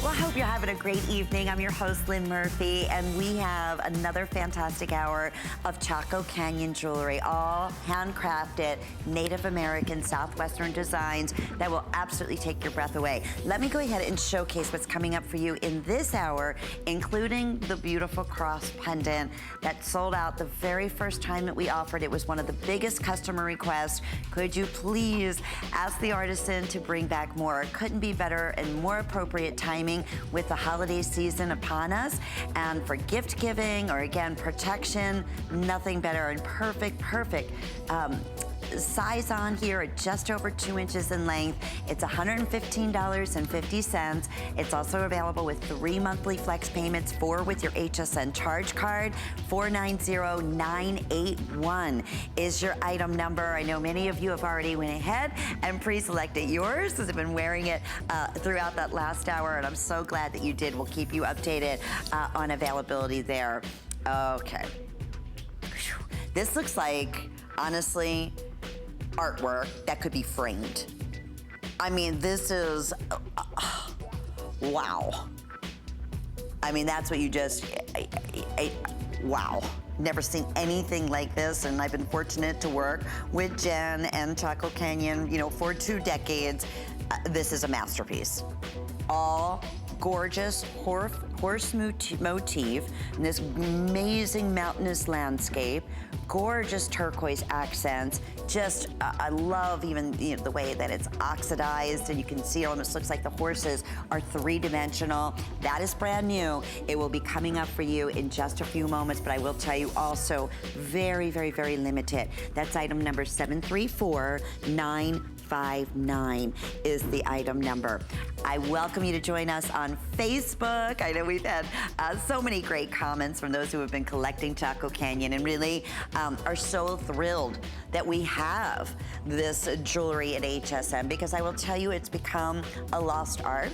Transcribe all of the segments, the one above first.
Well, I hope you're having a great evening. I'm your host, Lynn Murphy, and we have another fantastic hour of Chaco Canyon jewelry, all handcrafted Native American Southwestern designs that will absolutely take your breath away. Let me go ahead and showcase what's coming up for you in this hour, including the beautiful cross pendant that sold out the very first time that we offered. It was one of the biggest customer requests. Could you please ask the artisan to bring back more? It couldn't be better and more appropriate timing with the holiday season upon us. And for gift giving or again, protection, nothing better and perfect size on here at just over 2 inches in length. It's $115.50. It's also available with 3 monthly flex payments, 4 with your HSN charge card. 490981 is your item number. I know many of you have already went ahead and pre-selected yours because I've been wearing it throughout that last hour, and I'm so glad that you did. We'll keep you updated on availability there. Okay. This looks like, honestly, artwork that could be framed. I mean, this is, wow. I mean, that's what you just, wow. Never seen anything like this, and I've been fortunate to work with Jen and Chaco Canyon, you know, for 2 decades. This is a masterpiece. All gorgeous horse motif in this amazing mountainous landscape, gorgeous turquoise accents. Just, I love even the way that it's oxidized, and you can see it almost looks like the horses are 3-dimensional. That is brand new. It will be coming up for you in just a few moments, but I will tell you also very, very, very limited. That's item number 734959 is the item number. I welcome you to join us on Facebook. I know we've had so many great comments from those who have been collecting Chaco Canyon and really are so thrilled that we have this jewelry at HSN, because I will tell you it's become a lost art.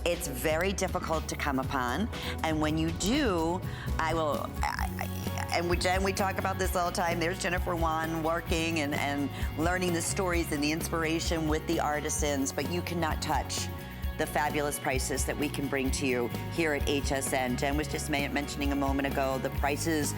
It's very difficult to come upon, and when you do, and we talk about this all the time. There's Jennifer Wan working and learning the stories and the inspiration with the artisans, but you cannot touch the fabulous prices that we can bring to you here at HSN. Jen was just mentioning a moment ago, the prices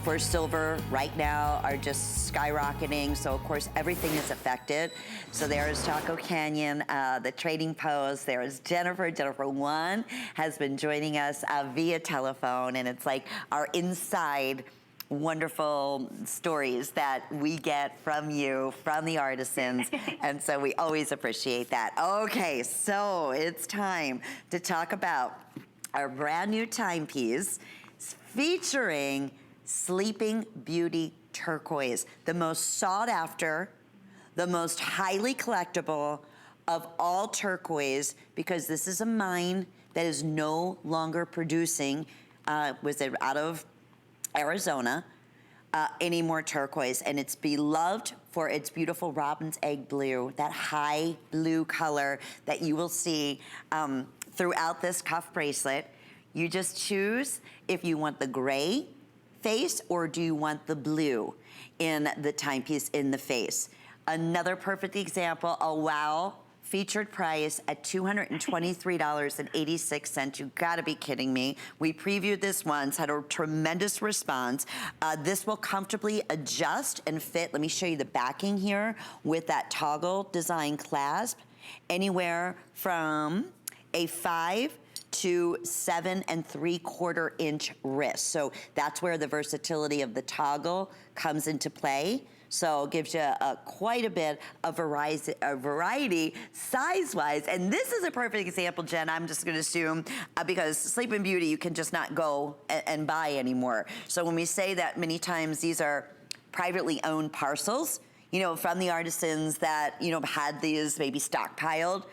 for silver right now are just skyrocketing. So of course, everything is affected. So there's Chaco Canyon, the trading post. There's Jennifer. Jennifer Wan has been joining us via telephone, and it's like our inside wonderful stories that we get from you, from the artisans, and so we always appreciate that. Okay, so it's time to talk about our brand new timepiece featuring Sleeping Beauty Turquoise, the most sought after, the most highly collectible of all turquoise, because this is a mine that is no longer producing, was it out of Arizona, any more turquoise, and it's beloved for its beautiful robin's egg blue, that high blue color that you will see throughout this cuff bracelet. You just choose if you want the gray face or do you want the blue in the timepiece in the face. Another perfect example, a wow featured price at $223.86. You gotta be kidding me. We previewed this once, had a tremendous response. This will comfortably adjust and fit. Let me show you the backing here with that toggle design clasp. Anywhere from a 5 to 7 3/4 inch wrist. So that's where the versatility of the toggle comes into play. So it gives you quite a bit of variety size-wise. And this is a perfect example, Jen, I'm just gonna assume, because Sleeping Beauty, you can just not go and buy anymore. So when we say that, many times these are privately owned parcels, you know, from the artisans that, you know, had these maybe stockpiled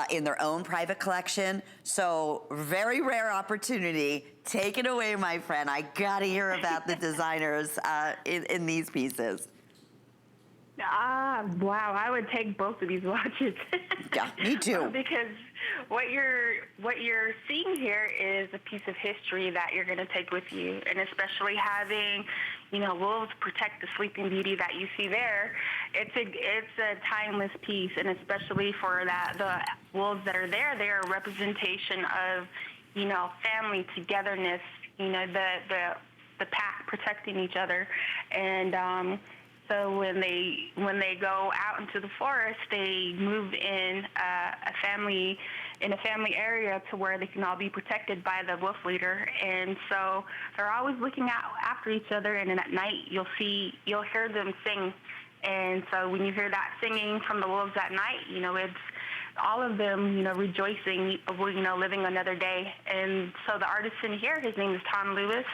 in their own private collection. So very rare opportunity. Take it away, my friend. I gotta hear about the designers in these pieces. Wow, I would take both of these watches. Yeah, me too. Because what you're seeing here is a piece of history that you're going to take with you, and especially having, wolves protect the Sleeping Beauty that you see there. It's a timeless piece, and especially for the wolves that are there, they're a representation of, family togetherness. The pack protecting each other, and so when they go out into the forest, they move in a family area to where they can all be protected by the wolf leader. And so they're always looking out after each other. And then at night, you'll hear them sing. And so when you hear that singing from the wolves at night, it's all of them, rejoicing, living another day. And so the artisan here, his name is Tom Lewis.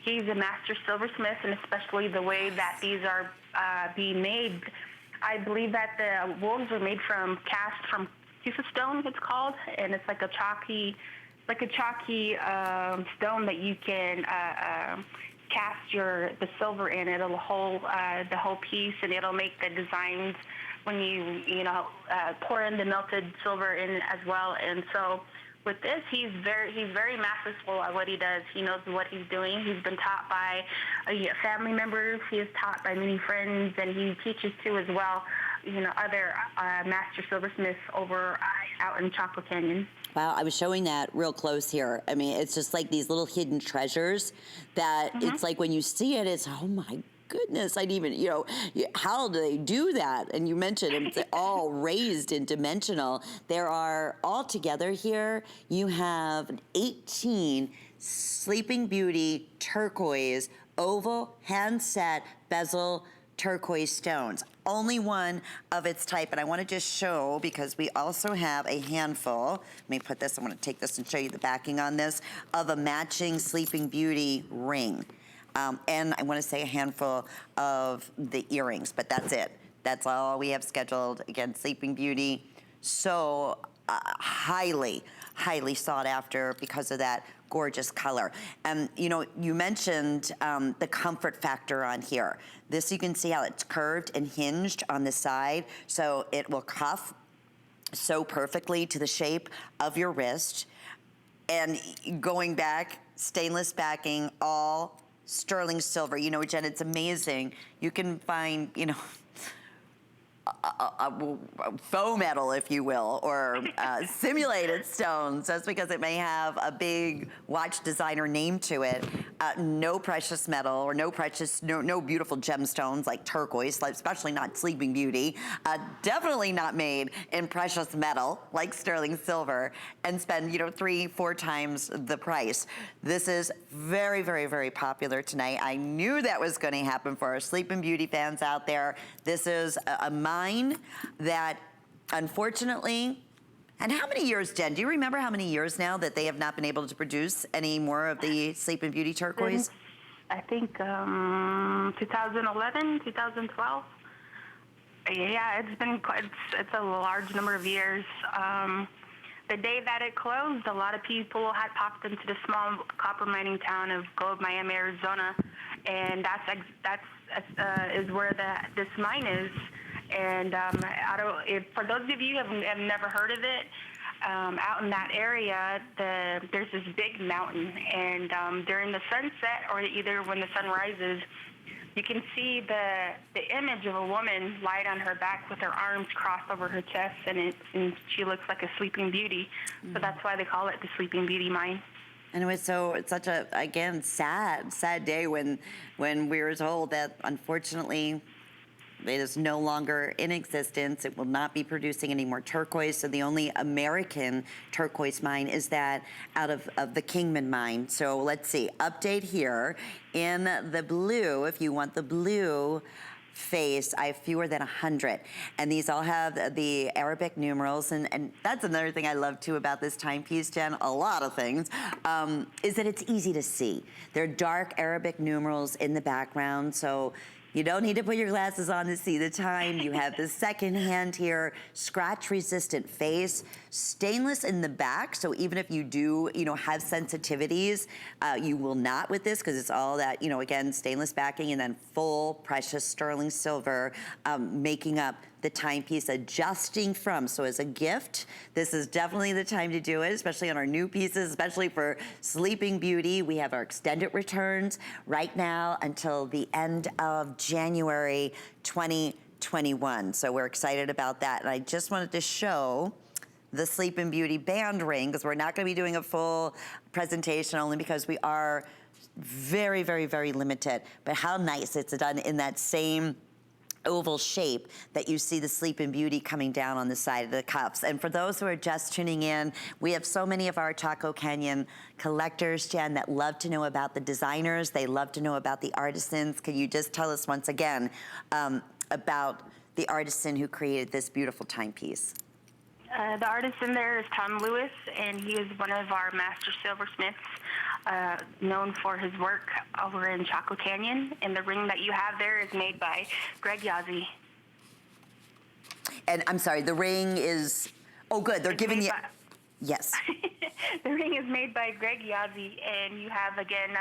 He's a master silversmith, and especially the way that these are being made. I believe that the wolves are made from Cusa stone, it's called, and it's like a chalky stone that you can cast the silver in. It'll hold the whole piece, and it'll make the designs when you pour in the melted silver in as well. And so with this, he's very masterful at what he does. He knows what he's doing. He's been taught by family members. He is taught by many friends, and he teaches too as well. Other master silversmiths out in Chaco Canyon. Wow, I was showing that real close here. I mean, it's just like these little hidden treasures that it's like when you see it, it's, oh my goodness, I'd even, how do they do that? And you mentioned it's all raised and dimensional. There are altogether here, you have 18 Sleeping Beauty turquoise, oval, hand set, bezel, turquoise stones. Only one of its type, and I want to just show, because we also have a handful, let me put this, I want to take this and show you the backing on this, of a matching Sleeping Beauty ring. And I want to say a handful of the earrings, but that's it. That's all we have scheduled. Again, Sleeping Beauty, so highly, highly sought after because of that gorgeous color. And you mentioned the comfort factor on here. This, you can see how it's curved and hinged on the side, so it will cuff so perfectly to the shape of your wrist. And going back, stainless backing, all sterling silver. Jen, it's amazing. You can find, a faux metal, if you will, or simulated stones, just because it may have a big watch designer name to it. No precious metal or no beautiful gemstones like turquoise, especially not Sleeping Beauty. Definitely not made in precious metal like sterling silver, and spend 3-4 times the price. This is very, very, very popular tonight. I knew that was going to happen for our Sleeping Beauty fans out there. This is a mine that, unfortunately, and how many years, Jen? Do you remember how many years now that they have not been able to produce any more of the Sleeping Beauty turquoise? I think 2011, 2012. Yeah, it's been it's a large number of years. The day that it closed, a lot of people had popped into the small copper mining town of Gold Miami, Arizona, and that's where this mine is. And for those of you who have never heard of it, out in that area, there's this big mountain, and during the sunset, or either when the sun rises, you can see the image of a woman lied on her back with her arms crossed over her chest, and she looks like a Sleeping Beauty. So that's why they call it the Sleeping Beauty Mine. And it was it's such a, again, sad day when we were told that, unfortunately, it is no longer in existence. It will not be producing any more turquoise. So the only American turquoise mine is that out of the Kingman mine. So let's see, update here. In the blue, if you want the blue face, I have fewer than 100. And these all have the Arabic numerals. And that's another thing I love too about this timepiece, Jen, a lot of things, is that it's easy to see. They're dark Arabic numerals in the background. So You don't need to put your glasses on to see the time. You have the second hand here, scratch resistant face, stainless in the back. So even if you do, have sensitivities, you will not with this because it's all that, again, stainless backing and then full precious sterling silver, making up the timepiece, adjusting from. So as a gift, this is definitely the time to do it, especially on our new pieces, especially for Sleeping Beauty. We have our extended returns right now until the end of January 2021. So we're excited about that. And I just wanted to show the Sleeping Beauty band ring because we're not going to be doing a full presentation only because we are very, very, very limited. But how nice it's done in that same oval shape that you see the Sleeping Beauty coming down on the side of the cuffs. And for those who are just tuning in, we have so many of our Chaco Canyon collectors, Jen, that love to know about the designers. They love to know about the artisans. Can you just tell us once again about the artisan who created this beautiful timepiece? The artist in there is Tom Lewis, and he is one of our master silversmiths, known for his work over in Chaco Canyon. And the ring that you have there is made by Greg Yazzie. And I'm sorry, the ring is, oh good, they're giving you, yes. The ring is made by Greg Yazzie, and you have, again,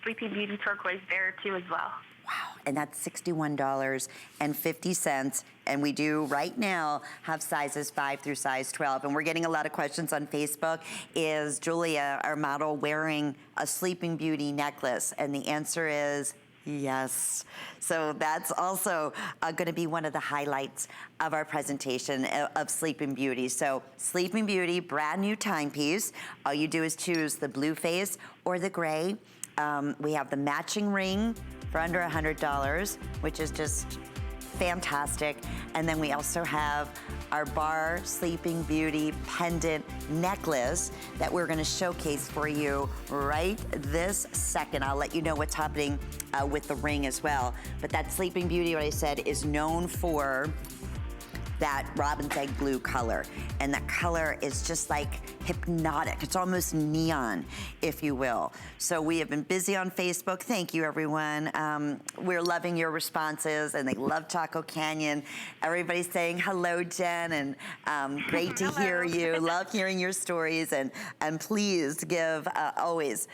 Sleeping Beauty Turquoise there too as well. Wow, and that's $61.50. And we do right now have sizes 5 through size 12. And we're getting a lot of questions on Facebook. Is Julia, our model, wearing a Sleeping Beauty necklace? And the answer is yes. So that's also going to be one of the highlights of our presentation of Sleeping Beauty. So Sleeping Beauty, brand new timepiece. All you do is choose the blue face or the gray. We have the matching ring for under $100, which is just fantastic. And then we also have our bar Sleeping Beauty pendant necklace that we're gonna showcase for you right this second. I'll let you know what's happening with the ring as well. But that Sleeping Beauty, what I said, is known for that robin's egg blue color. And that color is just like hypnotic. It's almost neon, if you will. So we have been busy on Facebook. Thank you, everyone. We're loving your responses, and they love Chaco Canyon. Everybody's saying hello, Jen, and great to hear you. Love hearing your stories, and please give always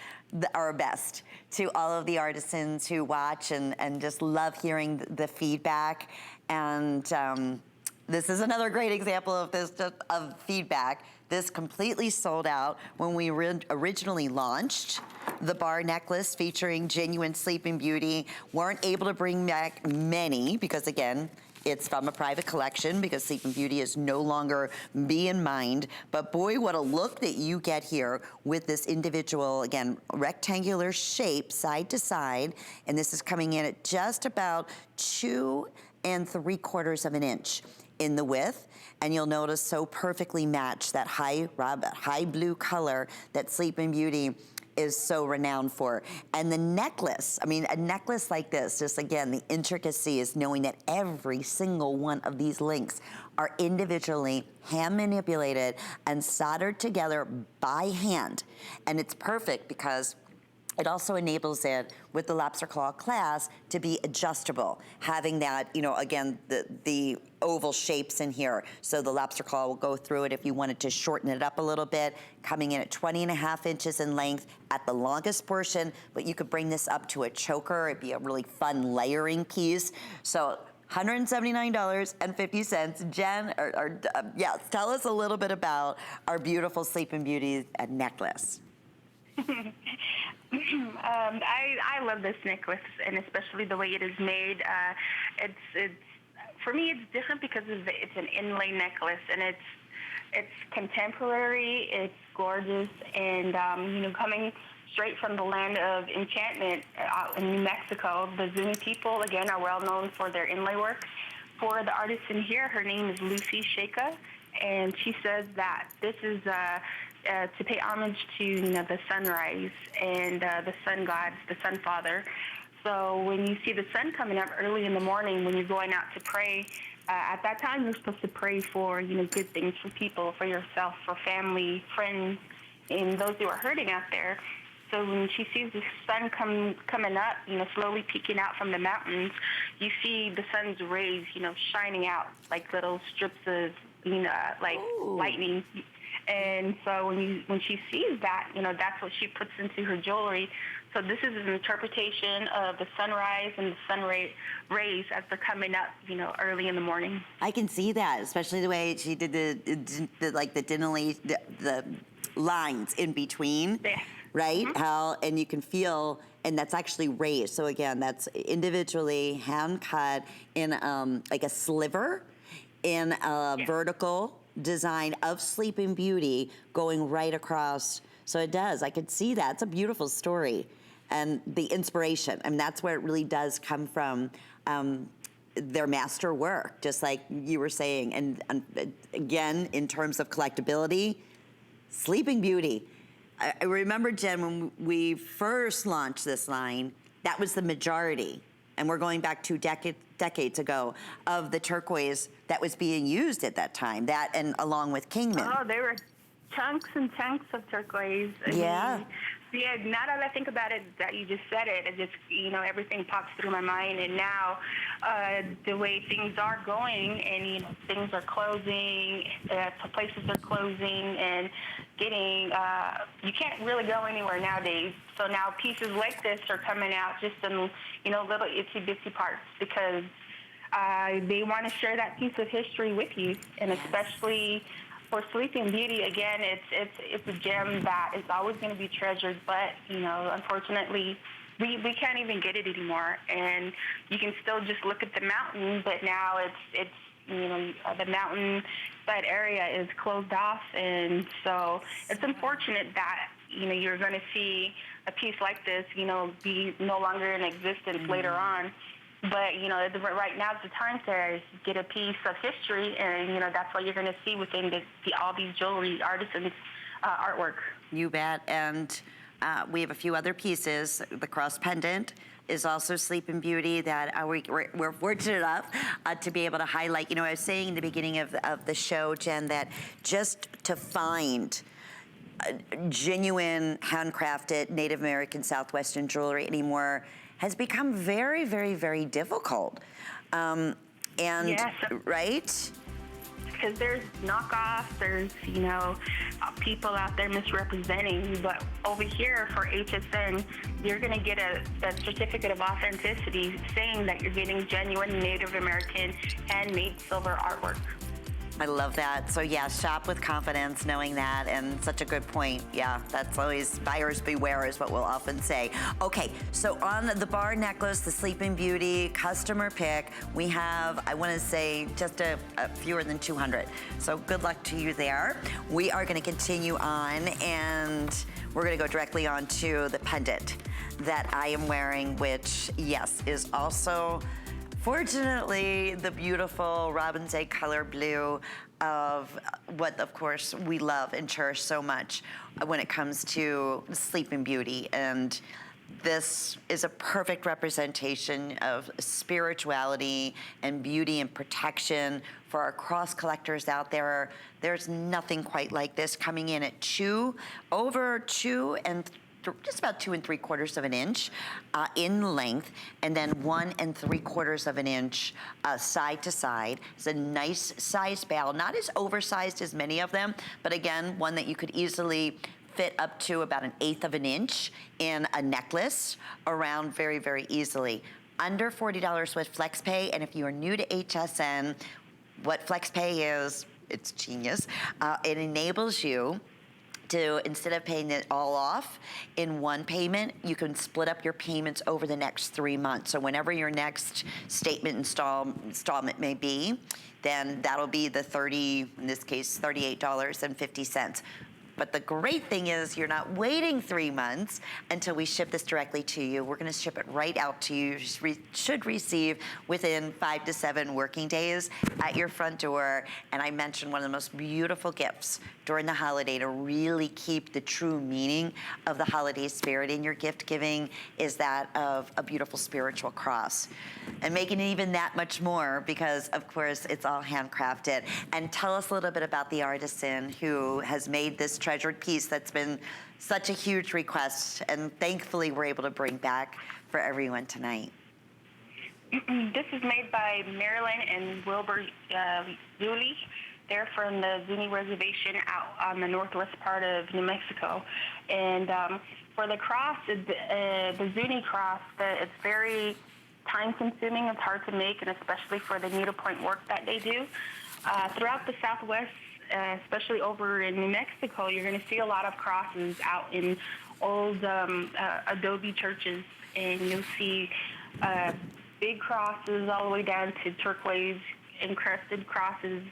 our best to all of the artisans who watch and just love hearing the feedback. And this is another great example of this, of feedback. This completely sold out when we originally launched the bar necklace featuring genuine Sleeping Beauty. Weren't able to bring back many because, again, it's from a private collection because Sleeping Beauty is no longer in mind. But boy, what a look that you get here with this individual, again, rectangular shape side to side. And this is coming in at just about 2 3/4 of an inch in the width, and you'll notice so perfectly matched that high blue color that Sleeping Beauty is so renowned for. And the necklace, I mean, a necklace like this, just again, the intricacy is knowing that every single one of these links are individually hand manipulated and soldered together by hand. And it's perfect because it also enables it with the lobster claw clasp to be adjustable, having that, again, the oval shapes in here. So the lobster claw will go through it if you wanted to shorten it up a little bit, coming in at 20.5 inches in length at the longest portion, but you could bring this up to a choker. It'd be a really fun layering piece. So $179.50. Jen, yes, tell us a little bit about our beautiful Sleeping Beauty necklace. I love this necklace, and especially the way it is made. It's for me, it's different because it's an inlay necklace, and it's contemporary, it's gorgeous, and coming straight from the land of enchantment in New Mexico. The Zuni people, again, are well known for their inlay work. For the artist in here, her name is Lucy Shaka, and she says that this is to pay homage to the sunrise and the sun gods, the sun father. So when you see the sun coming up early in the morning, when you're going out to pray, at that time you're supposed to pray for good things for people, for yourself, for family, friends, and those who are hurting out there. So when she sees the sun coming up, slowly peeking out from the mountains, you see the sun's rays, shining out like little strips of, like Ooh. lightning. And so when she sees that, that's what she puts into her jewelry. So this is an interpretation of the sunrise and the sun rays as they're coming up, early in the morning. I can see that, especially the way she did the lines in between, Yes. right? And you can feel, and that's actually raised. So again, that's individually hand cut in like a sliver in a vertical design of Sleeping Beauty going right across. So it does, I could see that. It's a beautiful story. And the inspiration, I mean, that's where it really does come from, their master work, just like you were saying. And again, in terms of collectability, Sleeping Beauty. I remember, Jen, when we first launched this line, that was the majority. And we're going back 2 decades ago of the turquoise that was being used at that time. That and along with Kingman. Oh, there were chunks and chunks of turquoise. Yeah. Yeah, now that I think about it, that you just said it, just, everything pops through my mind. And now the way things are going and, things are closing, places are closing and getting, you can't really go anywhere nowadays. So now pieces like this are coming out just in, little itsy-bitsy parts because they want to share that piece of history with you. And especially for Sleeping Beauty, again, it's a gem that is always going to be treasured, but, unfortunately, we can't even get it anymore. And you can still just look at the mountain, but now it's the mountain side area is closed off. And so it's unfortunate that, you're going to see a piece like this, be no longer in existence later on. But, right now it's the time to get a piece of history, and, that's what you're going to see within all these jewelry artisans' artwork. You bet. And we have a few other pieces. The cross pendant is also Sleeping Beauty that we're fortunate enough to be able to highlight. I was saying in the beginning of the show, Jen, that just to find genuine handcrafted Native American Southwestern jewelry anymore has become very, very, very difficult. Yes. Right? Because there's knockoffs, there's, people out there misrepresenting, but over here for HSN, you're gonna get a certificate of authenticity saying that you're getting genuine Native American handmade silver artwork. I love that. So yeah, shop with confidence, knowing that, and such a good point. Yeah, that's always buyers beware is what we'll often say. Okay, so on the bar necklace, the Sleeping Beauty customer pick, we have, I want to say, just a fewer than 200. So good luck to you there. We are going to continue on, and we're going to go directly on to the pendant that I am wearing, which, yes, is also fortunately the beautiful robin's egg color blue of what, of course, we love and cherish so much when it comes to Sleeping Beauty. And this is a perfect representation of spirituality and beauty and protection for our cross collectors out there. There's nothing quite like this, coming in at over 2 and just about 2 3/4 of an inch in length, and then 1 3/4 inch side to side. It's a nice size bell, not as oversized as many of them, but again, one that you could easily fit up to about 1/8 of an inch in a necklace around very, very easily. Under $40 with FlexPay, and if you are new to HSN, what FlexPay is, it's genius. It enables you to, instead of paying it all off in one payment, you can split up your payments over the next 3 months. So whenever your next statement installment may be, then that'll be the in this case, $38.50. But the great thing is you're not waiting 3 months until we ship this directly to you. We're gonna ship it right out to you. You should receive within 5 to 7 working days at your front door. And I mentioned one of the most beautiful gifts during the holiday to really keep the true meaning of the holiday spirit in your gift giving is that of a beautiful spiritual cross. And making it even that much more because, of course, it's all handcrafted. And tell us a little bit about the artisan who has made this treasured piece that's been such a huge request, and thankfully we're able to bring back for everyone tonight. This is made by Marilyn and Wilbur Zuni. They're from the Zuni reservation out on the northwest part of New Mexico. And for the cross, the Zuni cross, it's very time-consuming. It's hard to make, and especially for the needlepoint work that they do. Throughout the Southwest, especially over in New Mexico, you're going to see a lot of crosses out in old adobe churches, and you'll see big crosses all the way down to turquoise encrusted crosses,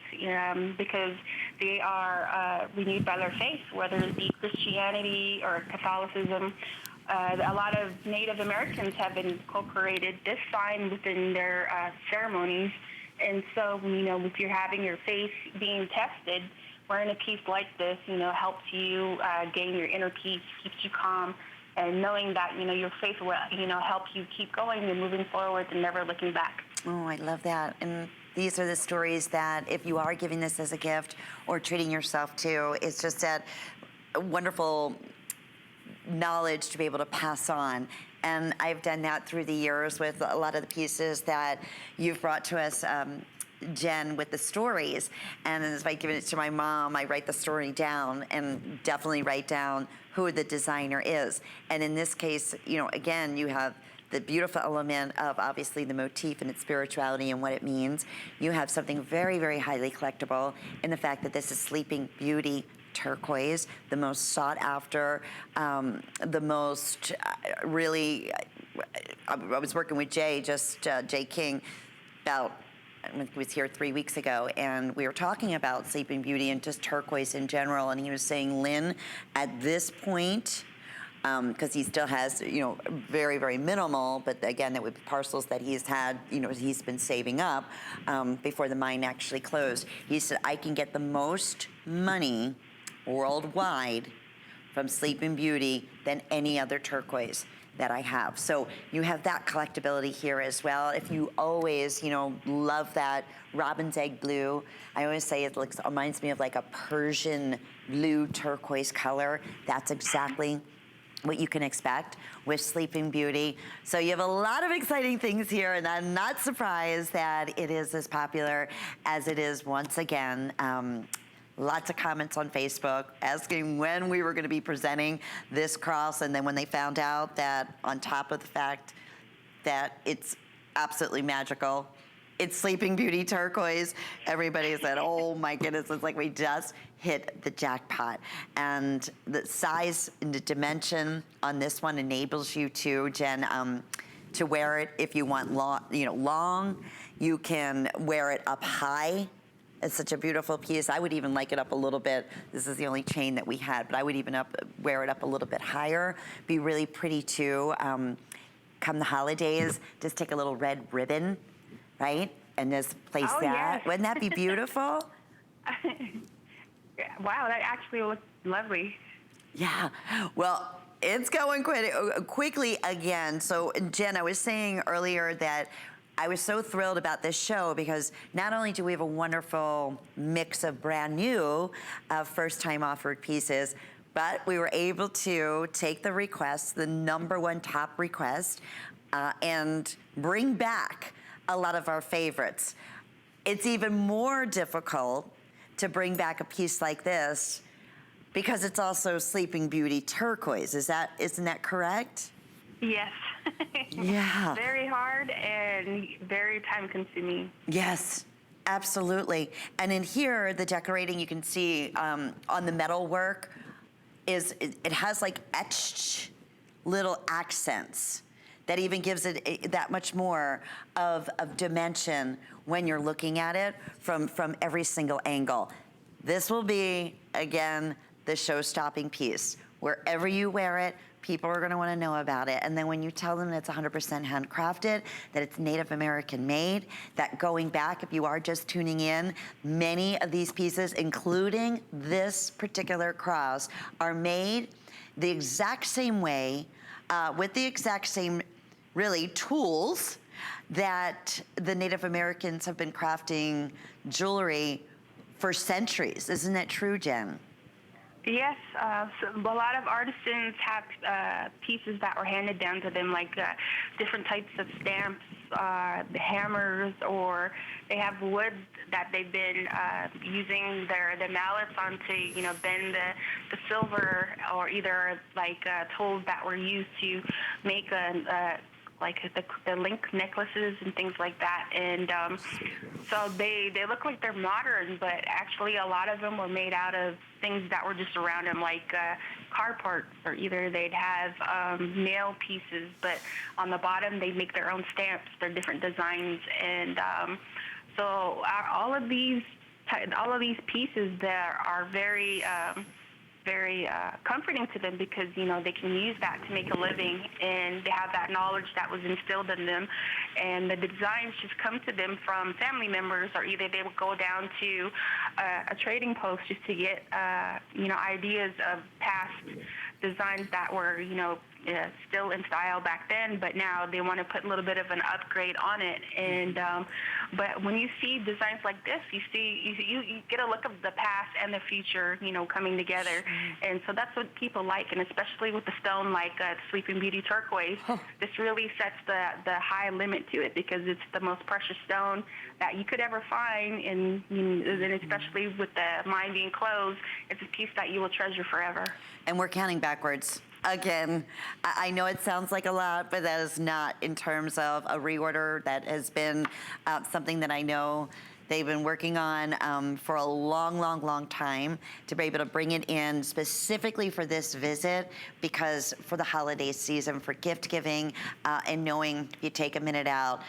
because they are renewed by their faith, whether it be Christianity or Catholicism. A lot of Native Americans have incorporated this sign within their ceremonies. And so, if you're having your faith being tested, wearing a piece like this, helps you gain your inner peace, keeps you calm, and knowing that, your faith will, help you keep going and moving forward and never looking back. Oh, I love that. And these are the stories that if you are giving this as a gift or treating yourself to, it's just that wonderful knowledge to be able to pass on. And I've done that through the years with a lot of the pieces that you've brought to us, Jen, with the stories. And as I give it to my mom, I write the story down and definitely write down who the designer is. And in this case, again, you have the beautiful element of obviously the motif and its spirituality and what it means. You have something very, very highly collectible in the fact that this is Sleeping Beauty turquoise, the most sought after, the most really, I was working with Jay King, about, he was here 3 weeks ago, and we were talking about Sleeping Beauty and just turquoise in general, and he was saying, Lynn, at this point, because he still has, very, very minimal, but again, that with parcels that he's had, he's been saving up before the mine actually closed. He said, I can get the most money worldwide from Sleeping Beauty than any other turquoise that I have. So you have that collectability here as well. If you always, love that robin's egg blue, I always say it reminds me of like a Persian blue turquoise color. That's exactly what you can expect with Sleeping Beauty. So you have a lot of exciting things here, and I'm not surprised that it is as popular as it is once again. Lots of comments on Facebook asking when we were going to be presenting this cross, and then when they found out that on top of the fact that it's absolutely magical, it's Sleeping Beauty turquoise, everybody said, oh my goodness, it's like we just hit the jackpot. And the size and the dimension on this one enables you to, Jen, to wear it if you want long. You can wear it up high. It's such a beautiful piece. I would even like it up a little bit. This is the only chain that we had, but I would even wear it up a little bit higher. Be really pretty too. Come the holidays, just take a little red ribbon, right? And just place that. Yes. Wouldn't that be beautiful? Wow, that actually looks lovely. Yeah. Well, it's going quickly again. So, Jen, I was saying earlier that I was so thrilled about this show because not only do we have a wonderful mix of brand new first-time offered pieces, but we were able to take the request, the #1 top request, and bring back a lot of our favorites. It's even more difficult to bring back a piece like this because it's also Sleeping Beauty turquoise. Isn't that correct? Yes. Yeah. Very hard and very time consuming. Yes, absolutely. And in here, the decorating you can see on the metal work it has like etched little accents that even gives it that much more of dimension when you're looking at it from every single angle. This will be, again, the show-stopping piece. Wherever you wear it, people are going to want to know about it. And then when you tell them that it's 100% handcrafted, that it's Native American made, that going back, if you are just tuning in, many of these pieces, including this particular cross, are made the exact same way, with the exact same, really, tools that the Native Americans have been crafting jewelry for centuries. Isn't that true, Jen? Yes, so a lot of artisans have pieces that were handed down to them, like different types of stamps, the hammers, or they have wood that they've been using their mallets on to, bend the silver, or either like tools that were used to make like the link necklaces and things like that. And so they look like they're modern, but actually a lot of them were made out of things that were just around them, like car parts, or either they'd have nail pieces, but on the bottom they make their own stamps, their different designs. And so all of these pieces that are very comforting to them, because they can use that to make a living, and they have that knowledge that was instilled in them, and the designs just come to them from family members, or either they will go down to a trading post just to get ideas of past designs that were still in style back then, but now they want to put a little bit of an upgrade on it. And but when you see designs like this, you get a look of the past and the future, coming together. And so that's what people like, and especially with the stone like Sleeping Beauty Turquoise, this really sets the high limit to it, because it's the most precious stone that you could ever find, and especially with the mine being closed, it's a piece that you will treasure forever. And we're counting backwards. Again, I know it sounds like a lot, but that is not, in terms of a reorder. That has been something that I know they've been working on for a long time, to be able to bring it in specifically for this visit, because for the holiday season, for gift giving, and knowing you take a minute out,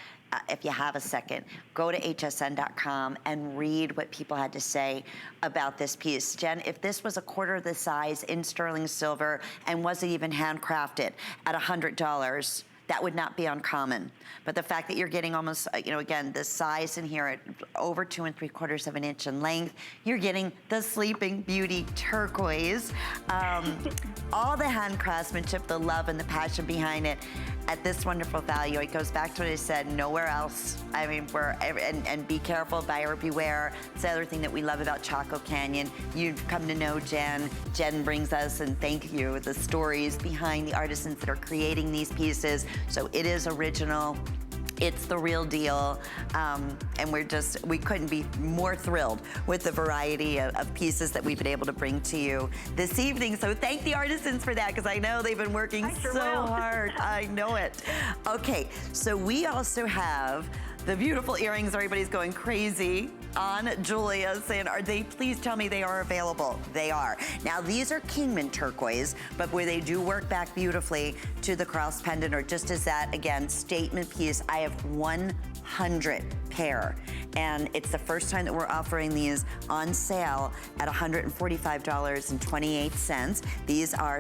if you have a second, go to hsn.com and read what people had to say about this piece. Jen, if this was a quarter of the size in sterling silver and wasn't even handcrafted at $100, that would not be uncommon. But the fact that you're getting almost, again, the size in here at over 2 3/4 of an inch in length, you're getting the Sleeping Beauty Turquoise. All the hand craftsmanship, the love and the passion behind it at this wonderful value. It goes back to what I said, nowhere else. I mean, and be careful, buyer beware. It's the other thing that we love about Chaco Canyon. You've come to know Jen. Jen brings us, and thank you, the stories behind the artisans that are creating these pieces. So it is original. It's the real deal, and we couldn't be more thrilled with the variety of pieces that we've been able to bring to you this evening. So thank the artisans for that, because I know they've been working so hard. I know it. Okay, so we also have the beautiful earrings. Everybody's going crazy on Julia, saying, please tell me they are available. They are. Now, these are Kingman turquoise, but where they do work back beautifully to the cross pendant, or just as that, again, statement piece. I have 100 pair, and it's the first time that we're offering these on sale at $145.28. These are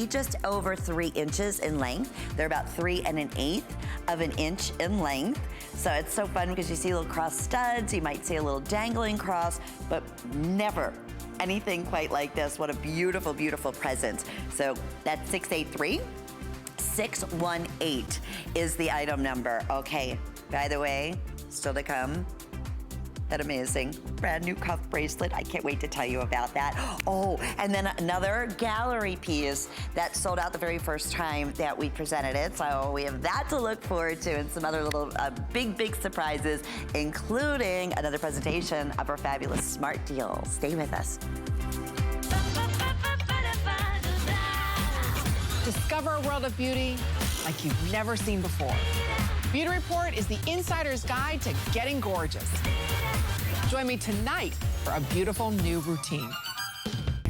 just over 3 inches in length. They're about 3 1/8 of an inch in length. So it's so fun, because you see little cross studs, you might see a little dangling cross, but never anything quite like this. What a beautiful, beautiful present. So that's 683-618 is the item number. Okay, by the way, still to come, that amazing brand new cuff bracelet. I can't wait to tell you about that. Oh, and then another gallery piece that sold out the very first time that we presented it. So we have that to look forward to, and some other little big surprises, including another presentation of our fabulous Smart Deal. Stay with us. Discover a world of beauty like you've never seen before. Beauty Report is the insider's guide to getting gorgeous. Join me tonight for a beautiful new routine.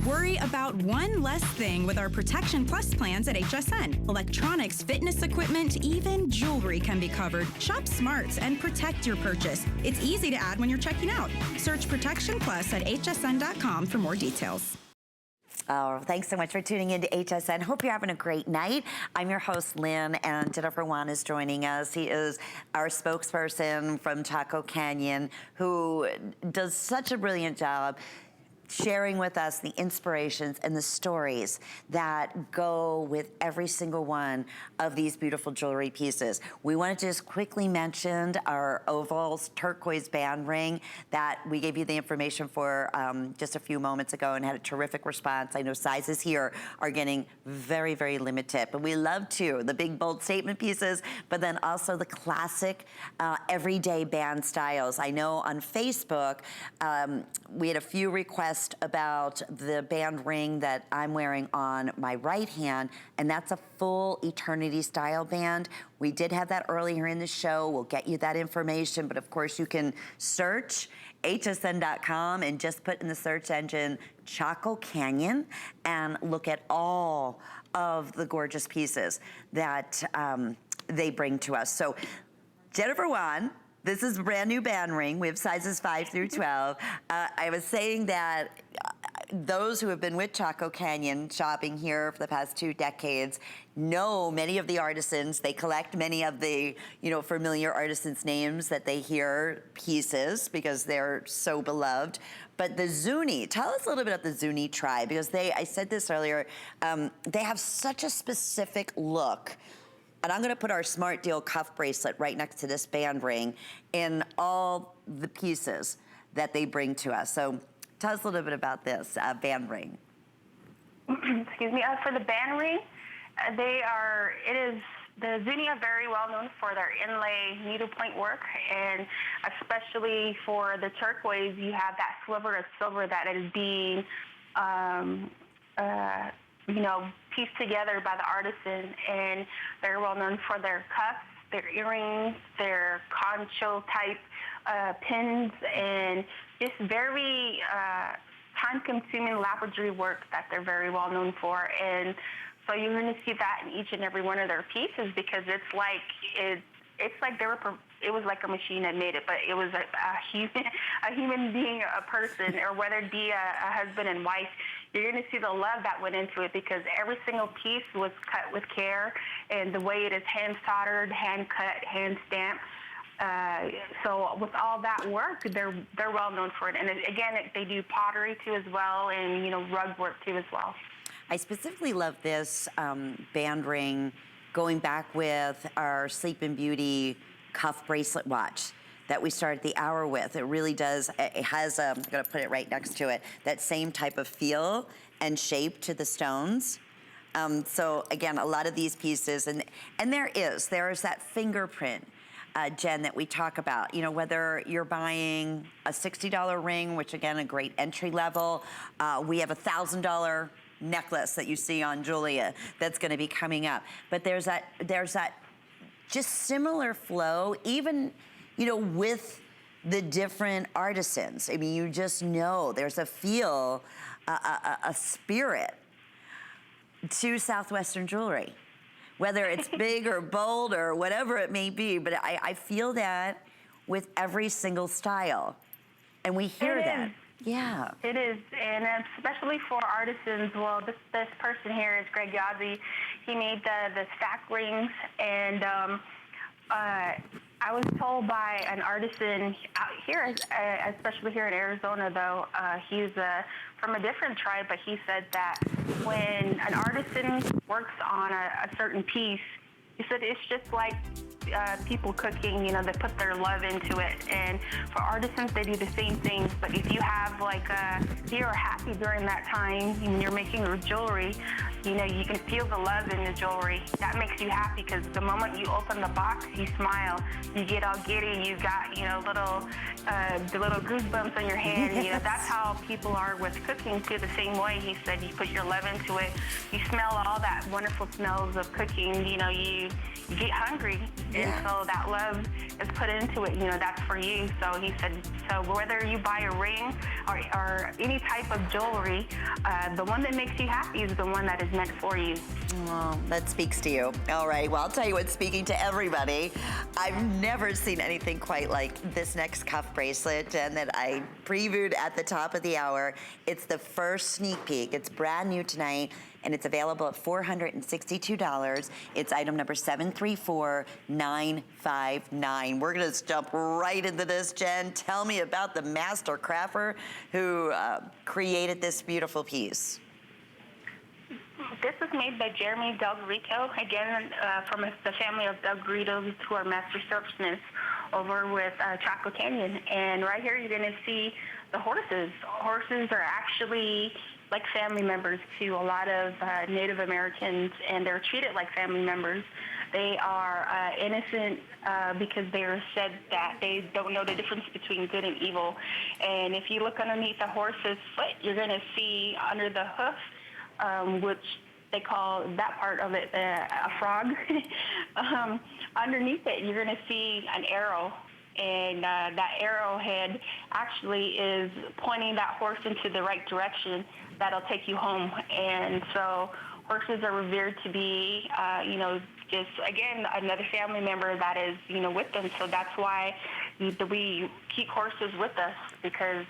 Worry about one less thing with our Protection Plus plans at HSN. Electronics, fitness equipment, even jewelry can be covered. Shop smarts and protect your purchase. It's easy to add when you're checking out. Search Protection Plus at hsn.com for more details. Oh, thanks so much for tuning into HSN. Hope you're having a great night. I'm your host, Lynn, and Jennifer Wan is joining us. He is our spokesperson from Chaco Canyon, who does such a brilliant job sharing with us the inspirations and the stories that go with every single one of these beautiful jewelry pieces. We want to just quickly mention our oval turquoise band ring that we gave you the information for just a few moments ago and had a terrific response. I know sizes here are getting very, very limited, but we love too the big bold statement pieces, but then also the classic everyday band styles. I know on Facebook we had a few requests about the band ring that I'm wearing on my right hand, and that's a full eternity style band. We did have that earlier in the show. We'll get you that information, but of course you can search hsn.com and just put in the search engine Chaco Canyon and look at all of the gorgeous pieces that they bring to us. So Jennifer Wan, this is a brand new band ring. We have sizes 5 through 12. I was saying that those who have been with Chaco Canyon shopping here for the past 2 decades know many of the artisans. They collect many of the, familiar artisans' names that they hear pieces because they're so beloved. But the Zuni, tell us a little bit about the Zuni tribe, because I said this earlier, they have such a specific look. And I'm gonna put our Smart Deal cuff bracelet right next to this band ring in all the pieces that they bring to us. So tell us a little bit about this band ring. Excuse me, for the band ring, the Zuni are very well known for their inlay needlepoint work, and especially for the turquoise, you have that sliver of silver that is being, pieced together by the artisan, and they're well known for their cuffs, their earrings, their concho type pins, and just very time-consuming lapidary work that they're very well known for. And so you're going to see that in each and every one of their pieces, because it was like a machine that made it, but it was a human being, a person, or whether it be a husband and wife. You're going to see the love that went into it, because every single piece was cut with care, and the way it is hand soldered, hand cut, hand stamped. So with all that work, they're well known for it. And again, they do pottery too as well, and rug work too as well. I specifically love this band ring going back with our Sleeping Beauty cuff bracelet watch that we started the hour with. It really does, it has, I'm gonna put it right next to it, that same type of feel and shape to the stones. So again, a lot of these pieces, and there is that fingerprint, Jen, that we talk about. Whether you're buying a $60 ring, which again, a great entry level, we have a $1,000 necklace that you see on Julia that's gonna be coming up. But there's that just similar flow, even, with the different artisans. I mean, you just know there's a feel, a spirit to Southwestern jewelry, whether it's big or bold or whatever it may be. But I feel that with every single style, and we hear that. Yeah. It is, and especially for artisans. Well, this person here is Greg Yazzie. He made the stack rings, and I was told by an artisan out here, especially here in Arizona, though, he's from a different tribe, but he said that when an artisan works on a certain piece, he said it's just like people cooking, they put their love into it. And for artisans, they do the same thing. But if you have if you're happy during that time when you're making your jewelry, you can feel the love in the jewelry. That makes you happy, because the moment you open the box, you smile, you get all giddy, you got, the little goosebumps on your hand. That's how people are with cooking too, the same way. He said you put your love into it, you smell all that wonderful smells of cooking, you get hungry. And so that love is put into it, that's for you. So he said, so whether you buy a ring or any type of jewelry, the one that makes you happy is the one that is meant for you. Well, that speaks to you. All right, well, I'll tell you what's speaking to everybody. I've never seen anything quite like this next cuff bracelet, and that I previewed at the top of the hour. It's the first sneak peek. It's brand new tonight. and it's available at $462. It's item number 734959. We're gonna jump right into this, Jen. Tell me about the master crafter who created this beautiful piece. This was made by Jeremy Del Grito, again from the family of Del Gritos, who are master silksmiths over with Chaco Canyon. And right here you're going to see the horses. Horses are actually like family members to a lot of Native Americans, and they're treated like family members. They are innocent because they are said that they don't know the difference between good and evil. And if you look underneath the horse's foot, you're going to see under the hoof, which they call that part of it a frog. Underneath it, you're going to see an arrow. And that arrowhead actually is pointing that horse into the right direction that'll take you home. And so horses are revered to be, just, again, another family member that is, with them. So that's why we keep horses with us, because,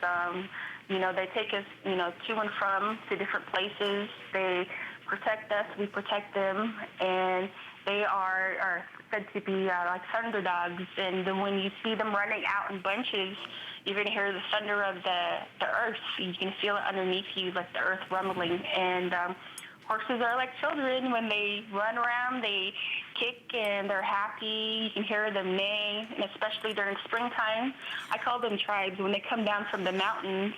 they take us, to and from to different places. They protect us, we protect them, and they are said to be like thunder dogs. And then when you see them running out in bunches, you're going to hear the thunder of the earth. You can feel it underneath you, like the earth rumbling. And horses are like children. When they run around, they kick and they're happy. You can hear them neigh, and especially during springtime. I call them tribes. When they come down from the mountains,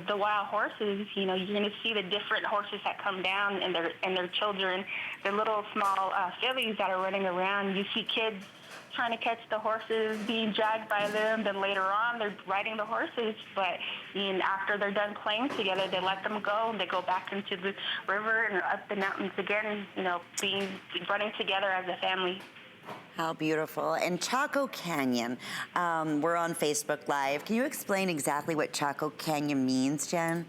the wild horses, you're going to see the different horses that come down and their children, the little small fillies that are running around. You see kids trying to catch the horses, being dragged by them. Then later on, they're riding the horses. But after they're done playing together, they let them go, and they go back into the river and up the mountains again, running together as a family. How beautiful. And Chaco Canyon, we're on Facebook Live. Can you explain exactly what Chaco Canyon means, Jen?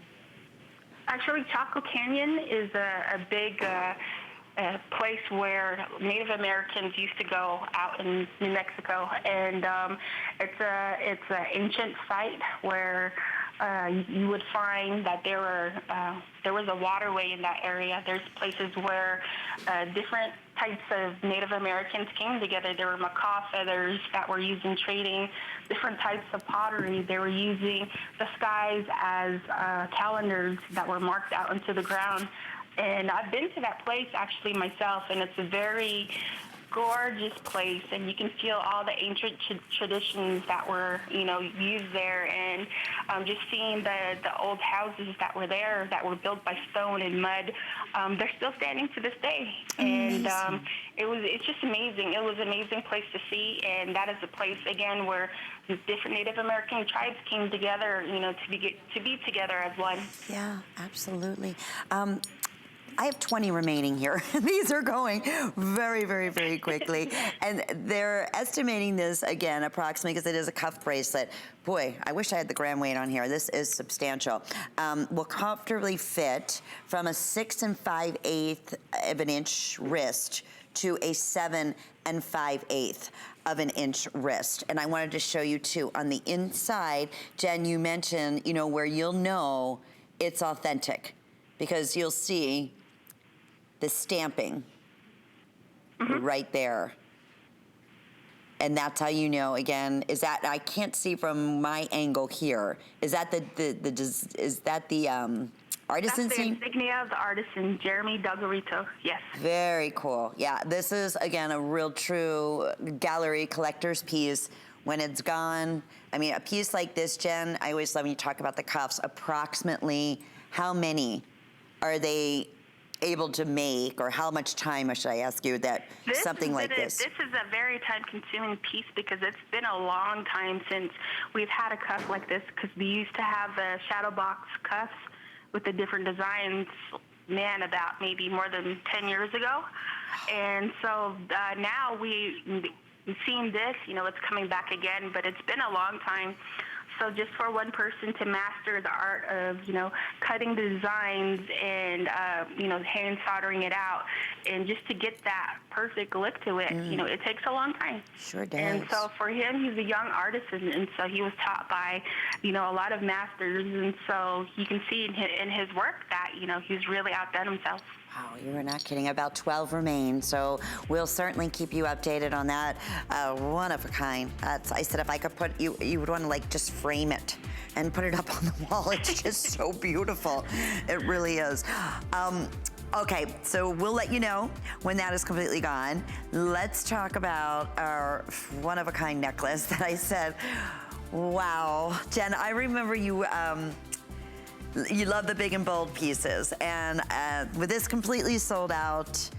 Actually, Chaco Canyon is a big place where Native Americans used to go out in New Mexico. And it's an ancient site where you would find that there was a waterway in that area. There's places where different types of Native Americans came together. There were macaw feathers that were used in trading, different types of pottery. They were using the skies as calendars that were marked out into the ground. And I've been to that place actually myself, and it's a very gorgeous place, and you can feel all the ancient traditions that were, used there, and just seeing the old houses that were there that were built by stone and mud. They're still standing to this day, and it's just amazing. It was an amazing place to see, and that is a place again where the different Native American tribes came together, to be together as one. Yeah, absolutely. I have 20 remaining here. These are going very, very, very quickly. And they're estimating this, again, approximately, because it is a cuff bracelet. Boy, I wish I had the gram weight on here. This is substantial. Will comfortably fit from a 6 5/8 of an inch wrist to a 7 5/8 of an inch wrist. And I wanted to show you, too, on the inside, Jen, you mentioned, where you'll know it's authentic, because you'll see the stamping right there. And that's how you know, again, is that, I can't see from my angle here, is that the artisan? That's the insignia of the artisan, Jeremy Del Grito, yes. Very cool, yeah. This is, again, a real true gallery collector's piece. When it's gone, I mean, a piece like this, Jen, I always love when you talk about the cuffs, approximately how many are they able to make, or how much time, should I ask you, that something like this? This is a very time-consuming piece, because it's been a long time since we've had a cuff like this, because we used to have the shadow box cuffs with the different designs, about maybe more than 10 years ago. And so now we've seen this, it's coming back again, but it's been a long time. So just for one person to master the art of, cutting the designs and, hand soldering it out, and just to get that perfect look to it, it takes a long time. Sure does. And so for him, he's a young artisan, and so he was taught by, a lot of masters, and so you can see in his work that, you know, he's really outdone himself. Wow, you are not kidding. About 12 remain, so we'll certainly keep you updated on that. One of a kind. I said if I could put, you would want to like just frame it and put it up on the wall. It's just so beautiful. It really is. Okay, so we'll let you know when that is completely gone. Let's talk about our one-of-a-kind necklace that I said, wow. Jen, I remember you love the big and bold pieces, and with this completely sold out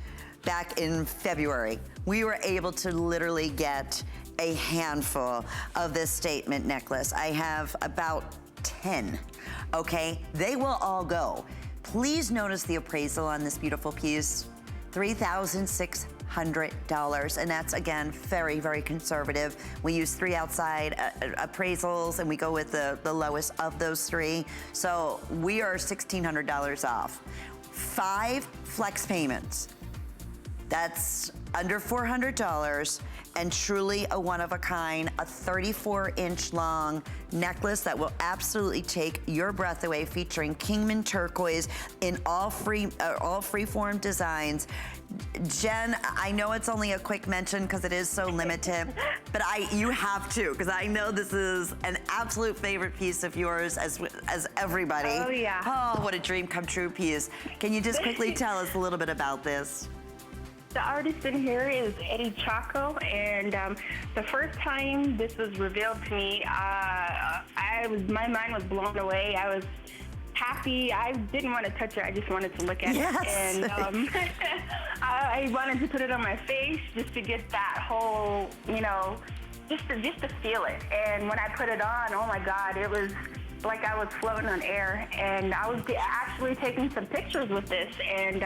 back in February, we were able to literally get a handful of this statement necklace. I have about 10, okay? They will all go. Please notice the appraisal on this beautiful piece, $3,600, and that's, again, very, very conservative. We use 3 outside appraisals, and we go with the lowest of those 3. So we are $1,600 off. 5 flex payments. That's under $400, and truly a one-of-a-kind, a 34-inch long necklace that will absolutely take your breath away, featuring Kingman turquoise in all free-form designs. Jen, I know it's only a quick mention because it is so limited, but you have to, because I know this is an absolute favorite piece of yours, as everybody. Oh, yeah. Oh, what a dream come true piece. Can you just quickly tell us a little bit about this? The artist in here is Chaco, and the first time this was revealed to me, my mind was blown away. I was happy. I didn't want to touch it. I just wanted to look at it, and I wanted to put it on my face just to get that whole, you know, just to feel it. And when I put it on, oh my God, it was like I was floating on air, and I was actually taking some pictures with this, and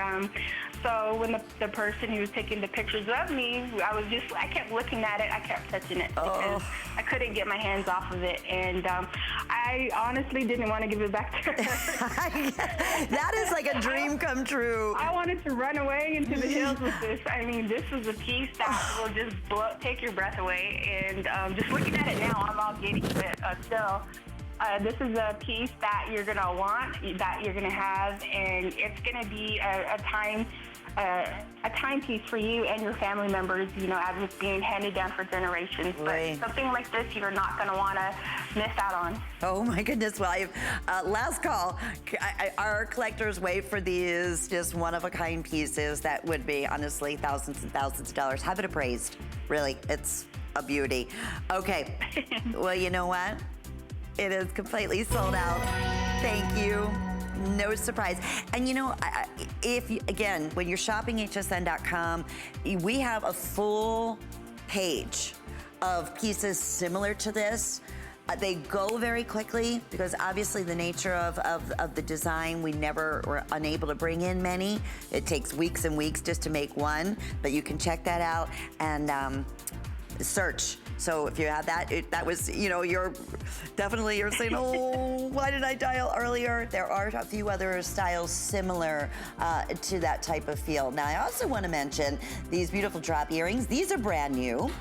so when the person who was taking the pictures of me, I kept looking at it, I kept touching it because I couldn't get my hands off of it, and I honestly didn't want to give it back to her. That is like a dream come true. I wanted to run away into the hills with this. I mean, this is a piece that will just take your breath away, and just looking at it now, I'm all giddy, but still. This is a piece that you're gonna want, that you're gonna have, and it's gonna be a timepiece for you and your family members, you know, as it's being handed down for generations. Right. But something like this, you're not gonna wanna miss out on. Oh my goodness, well, last call. Our collectors wait for these just one-of-a-kind pieces that would be, honestly, thousands and thousands of dollars. Have it appraised, really, it's a beauty. Okay, well, you know what? It is completely sold out. Thank you. No surprise. And you know, again, when you're shopping hsn.com, we have a full page of pieces similar to this. They go very quickly because obviously the nature of the design, we never were unable to bring in many. It takes weeks and weeks just to make one, but you can check that out and search. So if you have that, that was, you know, you're saying, oh, why did I dial earlier? There are a few other styles similar to that type of feel. Now, I also want to mention these beautiful drop earrings. These are brand new.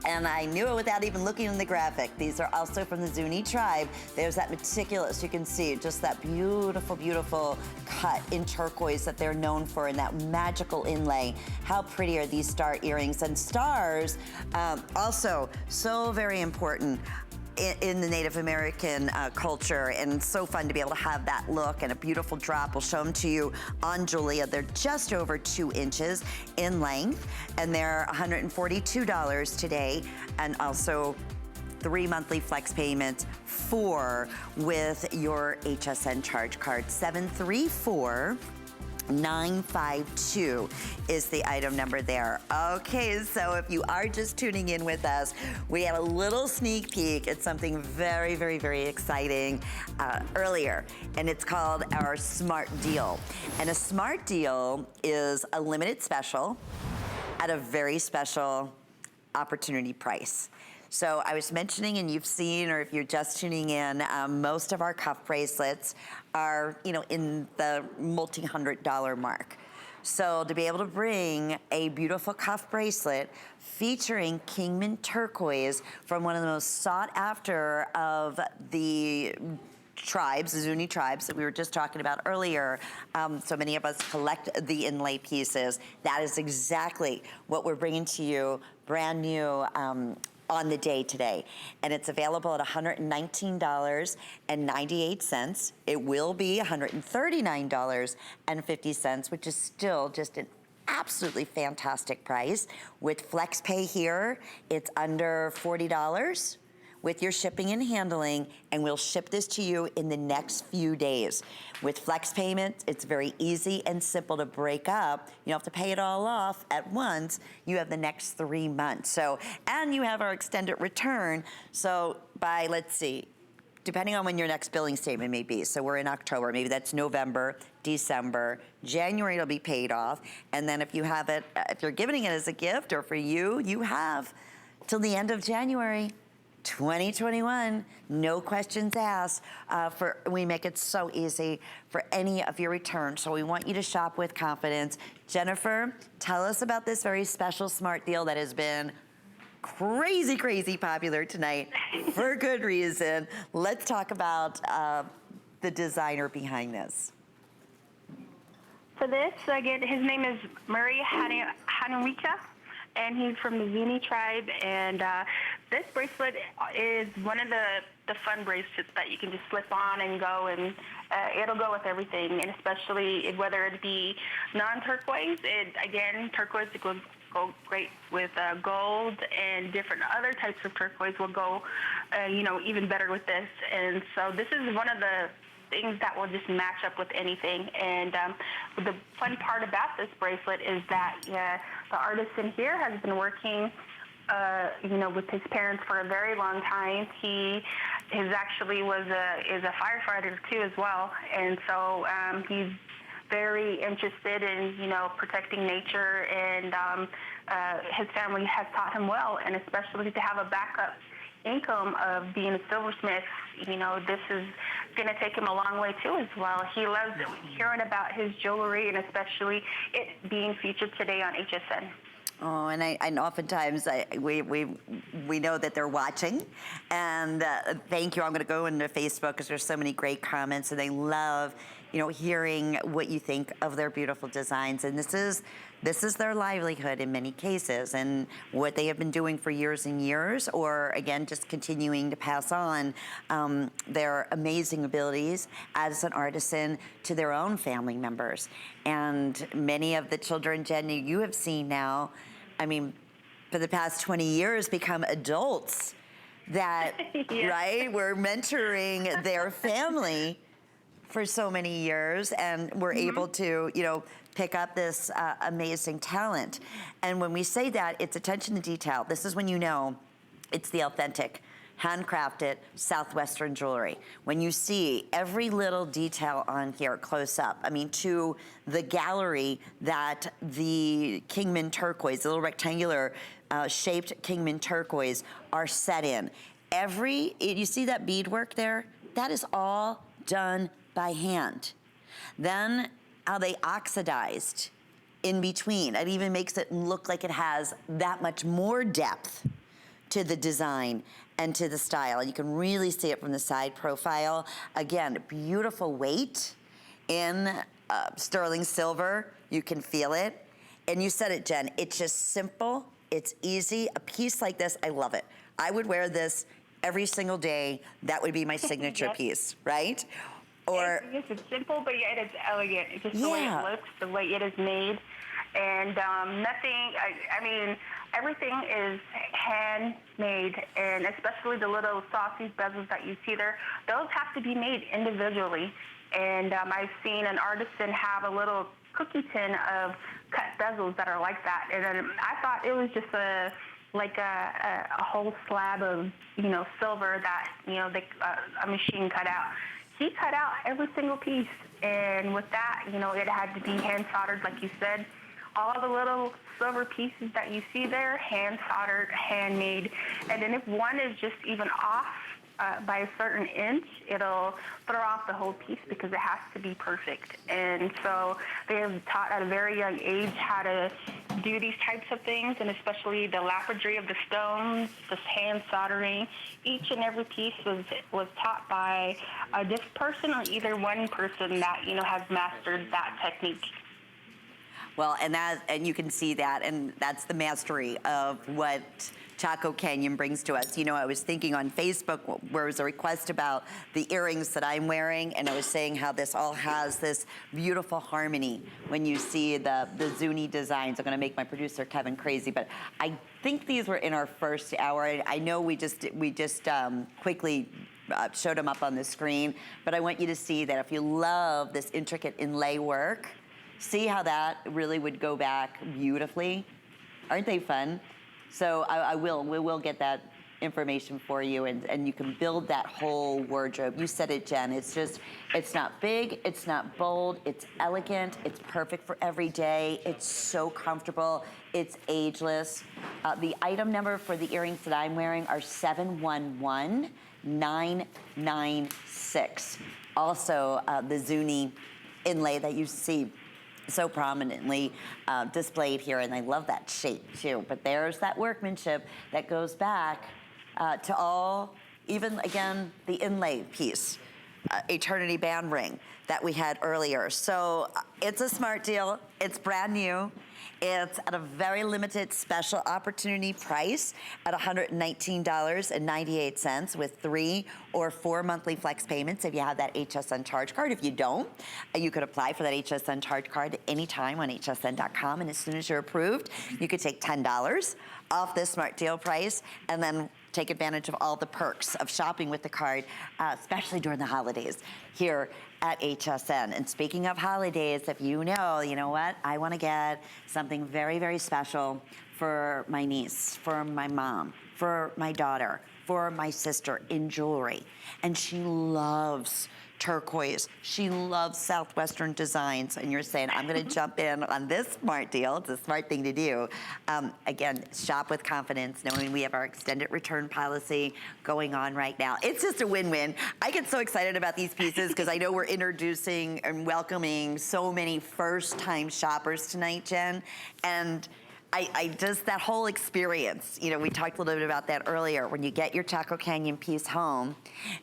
And I knew it without even looking in the graphic. These are also from the Zuni tribe. There's that meticulous, you can see, just that beautiful, beautiful cut in turquoise that they're known for, and that magical inlay. How pretty are these star earrings? And stars, also so very important in the Native American culture, and so fun to be able to have that look and a beautiful drop. We'll show them to you on Julia. They're just over 2 inches in length, and they're $142 today, and also 3 monthly flex payments, 4 with your HSN charge card. 734-952 is the item number there. Okay, so if you are just tuning in with us, we had a little sneak peek at something very, very, very exciting earlier, and it's called our Smart Deal. And a Smart Deal is a limited special at a very special opportunity price. So I was mentioning, and you've seen, or if you're just tuning in, most of our cuff bracelets are, you know, in the multi-$100 mark. So to be able to bring a beautiful cuff bracelet featuring Kingman turquoise from one of the most sought after of the tribes, the Zuni tribes that we were just talking about earlier. So many of us collect the inlay pieces. That is exactly what we're bringing to you, brand new, on the day today. And it's available at $119.98. It will be $139.50, which is still just an absolutely fantastic price. With Flex Pay here, it's under $40 with your shipping and handling, and we'll ship this to you in the next few days. With Flex Payment, it's very easy and simple to break up. You don't have to pay it all off at once. You have the next 3 months. So, and you have our extended return. So by, let's see, depending on when your next billing statement may be. So we're in October, maybe that's November, December, January it'll be paid off. And then if you have it, if you're giving it as a gift or for you, you have till the end of January 2021, no questions asked. We make it so easy for any of your returns. So we want you to shop with confidence. Jennifer, tell us about this very special smart deal that has been crazy, crazy popular tonight for good reason. Let's talk about the designer behind this. For this, again, his name is Murray Hanuika, and he's from the Zuni tribe. And this bracelet is one of the fun bracelets that you can just slip on and go, and it'll go with everything, and especially whether it be non-turquoise. Again, turquoise goes great with gold, and different other types of turquoise will go, even better with this. And so this is one of the things that will just match up with anything. And the fun part about this bracelet is that the artisan here has been working with his parents for a very long time. He is a firefighter too as well, and so he's very interested in protecting nature, and his family has taught him well, and especially to have a backup income of being a silversmith, this is going to take him a long way too as well. He loves hearing about his jewelry, and especially it being featured today on HSN. Oh, and oftentimes we know that they're watching, and thank you. I'm going to go into Facebook because there's so many great comments, and they love, hearing what you think of their beautiful designs. And this is their livelihood in many cases, and what they have been doing for years and years, or again, just continuing to pass on their amazing abilities as an artisan to their own family members. And many of the children, Jen, you have seen now, for the past 20 years, become adults that, Yeah. right, were mentoring their family for so many years, and were able to, pick up this amazing talent. And when we say that, it's attention to detail. This is when it's the authentic, handcrafted Southwestern jewelry. When you see every little detail on here close up, to the gallery that the Kingman turquoise, the little rectangular shaped Kingman turquoise are set in. You see that beadwork there? That is all done by hand. Then how they oxidized in between. It even makes it look like it has that much more depth to the design and to the style. And you can really see it from the side profile. Again, beautiful weight in sterling silver. You can feel it. And you said it, Jen, it's just simple, it's easy. A piece like this, I love it. I would wear this every single day. That would be my signature Yep. piece, right? Or it's simple, but yet it's elegant. It's just the way it looks, the way it is made, and everything is handmade, and especially the little saucy bezels that you see there, those have to be made individually. And I've seen an artisan have a little cookie tin of cut bezels that are like that, and then I thought it was just a whole slab of silver that a machine cut out. He cut out every single piece, and with that, it had to be hand soldered, like you said. All the little silver pieces that you see there, hand soldered, handmade, and then if one is just even off by a certain inch, it'll throw off the whole piece because it has to be perfect. And so they have taught at a very young age how to do these types of things, and especially the lapidary of the stones, the hand soldering. Each and every piece was taught by a different person, or either one person that, you know, has mastered that technique. Well, and you can see that, and that's the mastery of what Chaco Canyon brings to us. You know, I was thinking on Facebook where was a request about the earrings that I'm wearing, and I was saying how this all has this beautiful harmony when you see the Zuni designs. I'm gonna make my producer Kevin crazy, but I think these were in our first hour. I know we just quickly showed them up on the screen, but I want you to see that if you love this intricate inlay work, see how that really would go back beautifully. Aren't they fun? So we will get that information for you, and you can build that whole wardrobe. You said it, Jen. It's just, it's not big, it's not bold, it's elegant, it's perfect for every day, it's so comfortable, it's ageless. The item number for the earrings that I'm wearing are 711996. Also, the Zuni inlay that you see so prominently displayed here, and I love that shape too. But there's that workmanship that goes back to all, even again, the inlay piece, Eternity band ring that we had earlier. So it's a smart deal, it's brand new. It's at a very limited special opportunity price at $119.98 with 3 or 4 monthly flex payments if you have that HSN charge card. If you don't, you could apply for that HSN charge card anytime on hsn.com, and as soon as you're approved, you could take $10 off this smart deal price and then take advantage of all the perks of shopping with the card, especially during the holidays here at HSN. And speaking of holidays, if you know what, I want to get something very, very special for my niece, for my mom, for my daughter, for my sister in jewelry. And she loves turquoise. She loves Southwestern designs, and you're saying, I'm gonna jump in on this smart deal. It's a smart thing to do. Again, shop with confidence, knowing we have our extended return policy going on right now. It's just a win-win. I get so excited about these pieces because I know we're introducing and welcoming so many first-time shoppers tonight, Jen, and I just, that whole experience, you know, we talked a little bit about that earlier, when you get your Chaco Canyon piece home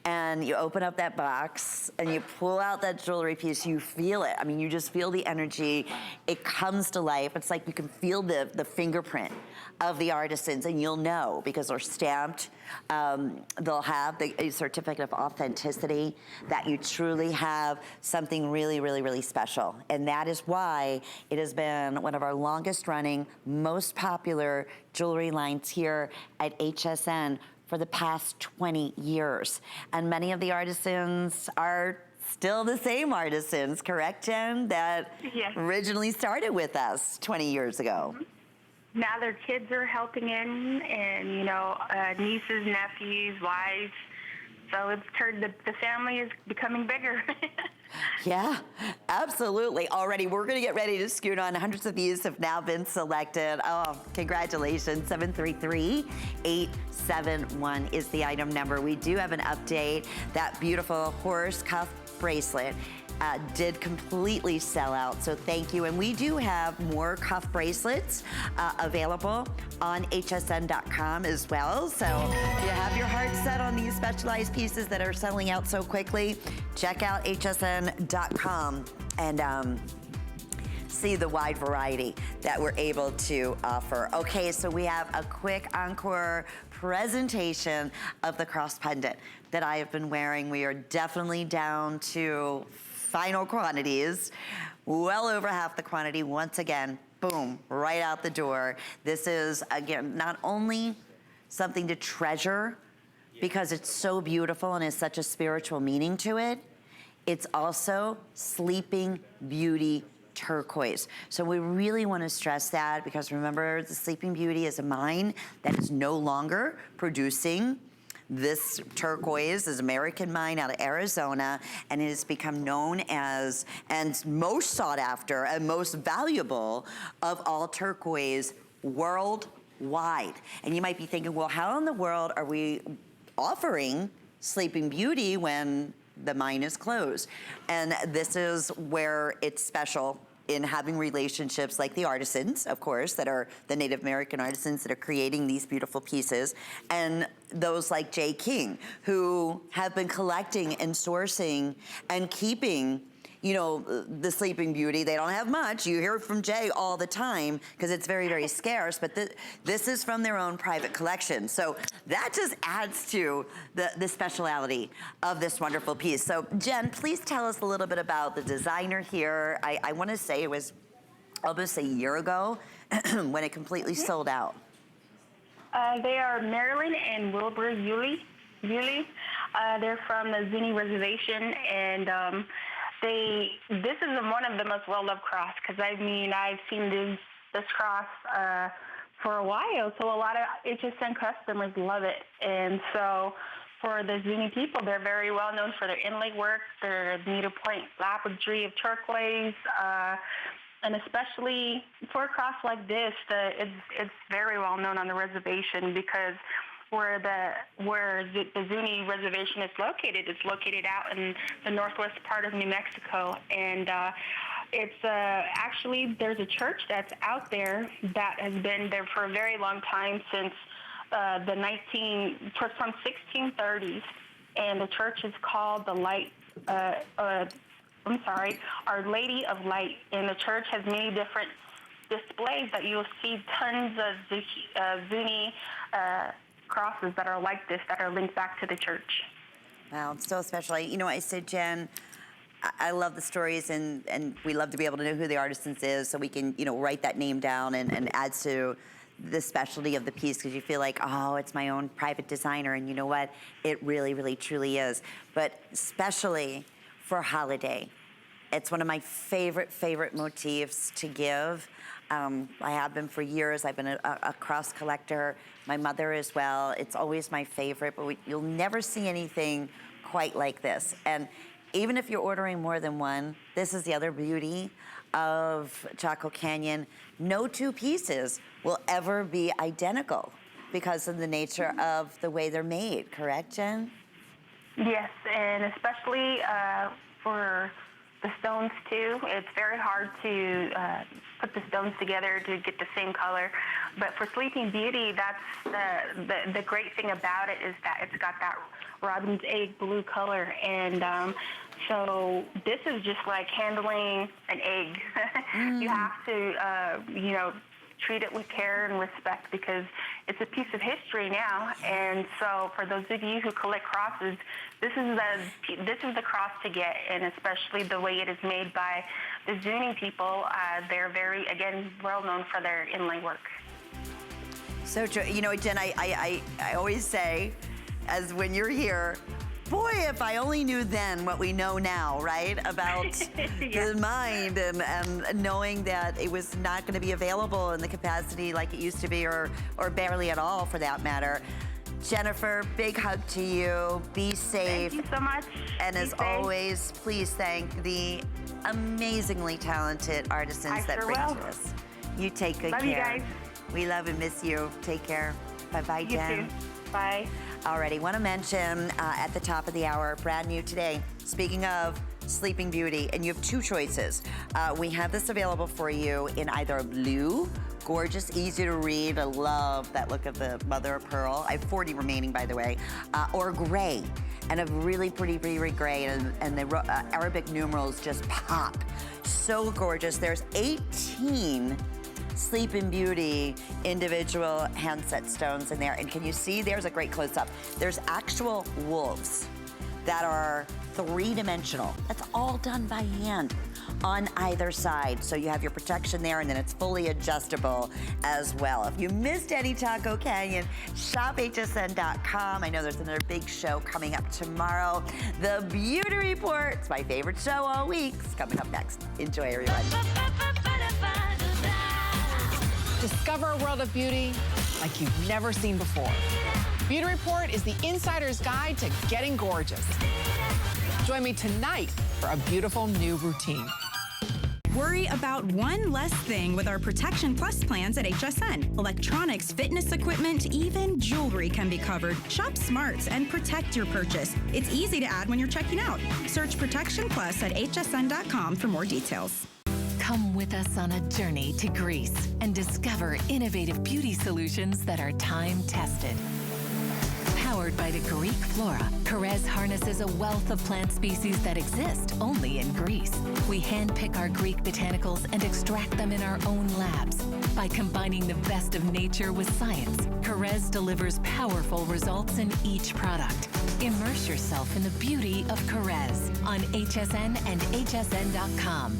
and you open up that box and you pull out that jewelry piece, you feel it. I mean, you just feel the energy. It comes to life. It's like you can feel the fingerprint of the artisans, and you'll know because they're stamped. They'll have a certificate of authenticity that you truly have something really, really, really special. And that is why it has been one of our longest running, most popular jewelry lines here at HSN for the past 20 years. And many of the artisans are still the same artisans, correct, Jen? That Yes. originally started with us 20 years ago. Mm-hmm. Now their kids are helping in, and, you know, nieces, nephews, wives. So it's turned, the family is becoming bigger. Yeah, absolutely. Already, we're going to get ready to scoot on. Hundreds of these have now been selected. Oh, congratulations. 733-871 is the item number. We do have an update. That beautiful horse cuff bracelet did completely sell out, so thank you. And we do have more cuff bracelets available on hsn.com as well. So if you have your heart set on these specialized pieces that are selling out so quickly, check out hsn.com and see the wide variety that we're able to offer. Okay, so we have a quick encore presentation of the cross pendant that I have been wearing. We are definitely down to final quantities, well over half the quantity. Once again, boom, right out the door. This is, again, not only something to treasure because it's so beautiful and has such a spiritual meaning to it, it's also Sleeping Beauty turquoise. So we really want to stress that, because remember, the Sleeping Beauty is a mine that is no longer producing this turquoise. Is American mine out of Arizona, and it has become known as, and most sought after and most valuable of all turquoise worldwide. And you might be thinking, well, how in the world are we offering Sleeping Beauty when the mine is closed? And this is where it's special in having relationships like the artisans, of course, that are the Native American artisans that are creating these beautiful pieces, and those like Jay King, who have been collecting and sourcing and keeping, you know, the Sleeping Beauty. They don't have much. You hear from Jay all the time because it's very, very scarce, but this is from their own private collection. So that just adds to the speciality of this wonderful piece. So Jen, please tell us a little bit about the designer here. I want to say it was almost a year ago when it completely sold out. They are Marilyn and Wilbur Yulee. They're from the Zuni reservation, and this is one of the most well-loved cross, because I mean, I've seen this cross for a while, so a lot of HSN customers love it. And so for the Zuni people, they're very well known for their inlay work, their needlepoint lapidary of turquoise, and especially for a cross like this, it's very well known on the reservation, because where the Zuni reservation is located, it's located out in the northwest part of New Mexico. And it's actually, there's a church that's out there that has been there for a very long time, since from 1630s. And the church is called Our Lady of Light. And the church has many different displays that you'll see tons of Zuni crosses that are like this, that are linked back to the church. Wow, it's so special. You know, I said, Jen, I love the stories, and we love to be able to know who the artisans is, so we can, you know, write that name down and add to the specialty of the piece, because you feel like, oh, it's my own private designer, and you know what? It really, really, truly is. But especially for holiday, it's one of my favorite motifs to give. I have been for years. I've been a cross collector. My mother as well. It's always my favorite, but you'll never see anything quite like this. And even if you're ordering more than one, this is the other beauty of Chaco Canyon. No two pieces will ever be identical because of the nature of the way they're made, correct, Jen? Yes, and especially for the stones too. It's very hard to put the stones together to get the same color. But for Sleeping Beauty, that's the great thing about it, is that it's got that robin's egg blue color. And so this is just like handling an egg. You have to, you know, treat it with care and respect, because it's a piece of history now. And so for those of you who collect crosses, this is the cross to get, and especially the way it is made by the Zuni people. They're very, again, well known for their inlay work. So true. You know, Jen, I always say, as when you're here, boy, if I only knew then what we know now, right? About the mind and knowing that it was not going to be available in the capacity like it used to be, or barely at all for that matter. Jennifer, big hug to you. Be safe. Thank you so much. And as always, please thank the amazingly talented artisans that bring to us. You take good care. Love you guys. We love and miss you. Take care. Bye-bye, Jen. You too. Bye. Alrighty, want to mention at the top of the hour, brand new today, speaking of Sleeping Beauty, and you have two choices. We have this available for you in either blue, gorgeous, easy to read. I love that look of the mother of pearl. I have 40 remaining, by the way, or gray, and a really pretty gray, and the Arabic numerals just pop. So gorgeous. There's 18 Sleeping Beauty individual handset stones in there. And can you see, there's a great close-up. There's actual wolves that are three-dimensional. That's all done by hand on either side. So you have your protection there, and then it's fully adjustable as well. If you missed any Chaco Canyon, shop hsn.com. I know there's another big show coming up tomorrow. The Beauty Report, it's my favorite show all week. It's coming up next. Enjoy, everyone. Discover a world of beauty like you've never seen before. Beauty Report is the insider's guide to getting gorgeous. Join me tonight for a beautiful new routine. Worry about one less thing with our Protection Plus plans at HSN. Electronics, fitness equipment, even jewelry can be covered. Shop smarts and protect your purchase. It's easy to add when you're checking out. Search Protection Plus at hsn.com for more details. Come with us on a journey to Greece and discover innovative beauty solutions that are time-tested. Powered by the Greek flora, Carez harnesses a wealth of plant species that exist only in Greece. We handpick our Greek botanicals and extract them in our own labs. By combining the best of nature with science, Carez delivers powerful results in each product. Immerse yourself in the beauty of Carez on HSN and hsn.com.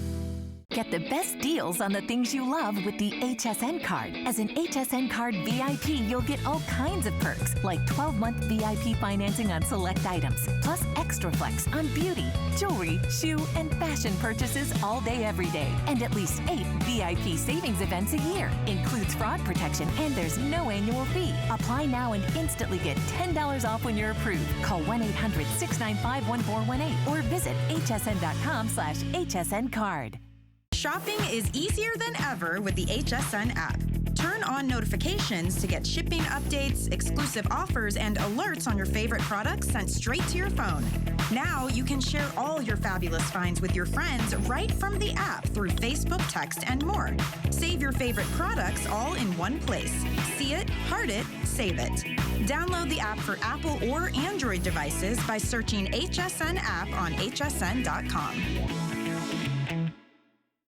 Get the best deals on the things you love with the HSN card. As an HSN card VIP, you'll get all kinds of perks, like 12-month VIP financing on select items, plus extra flex on beauty, jewelry, shoe, and fashion purchases all day, every day. And at least 8 VIP savings events a year. Includes fraud protection, and there's no annual fee. Apply now and instantly get $10 off when you're approved. Call 1-800-695-1418 or visit hsn.com/HSN card. Shopping is easier than ever with the HSN app. Turn on notifications to get shipping updates, exclusive offers, and alerts on your favorite products sent straight to your phone. Now you can share all your fabulous finds with your friends right from the app through Facebook, text, and more. Save your favorite products all in one place. See it, heart it, save it. Download the app for Apple or Android devices by searching HSN app on hsn.com.